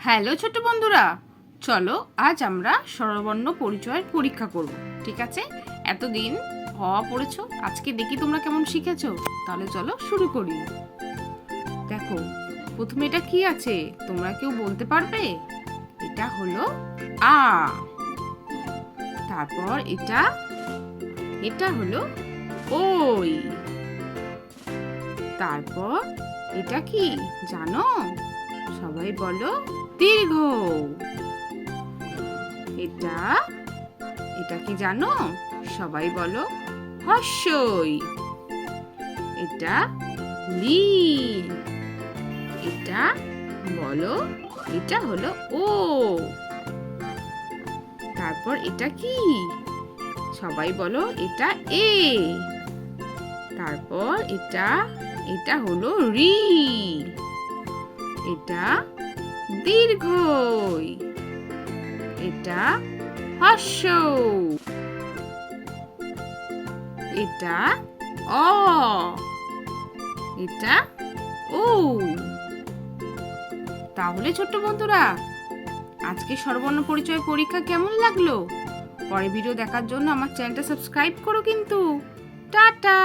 Hello ছোট বন্ধুরা, চলো আজ আমরা স্বরবর্ণ পরিচয়ের পরীক্ষা করব। ঠিক আছে, এতদিন হ পড়েছো, আজকে দেখি তোমরা কেমন শিখেছো। তাহলে চলো শুরু করি। দেখো, প্রথমে এটা কি আছে তোমরা কেউ বলতে পারবে? এটা হলো আ। তারপর এটা হলো ওই। তারপর এটা কি জানো? সবাই বলো দীর্ঘ। এটা কি জানো? সবাই বলো হর্ষই। এটা লীল। এটা বলো, এটা হলো ও। তারপর এটা কি? সবাই বলো এটা এ। তারপর এটা হলো রি। এটা দীর্ঘই। এটা হর্ষ। এটা অ। এটা ও। তাহলে ছোট্ট বন্ধুরা, আজকে স্বরবর্ণ পরিচয় পরীক্ষা কেমন লাগলো? পরের ভিডিও দেখার জন্য আমার চ্যানেলটা সাবস্ক্রাইব করো কিন্তু। টাটা।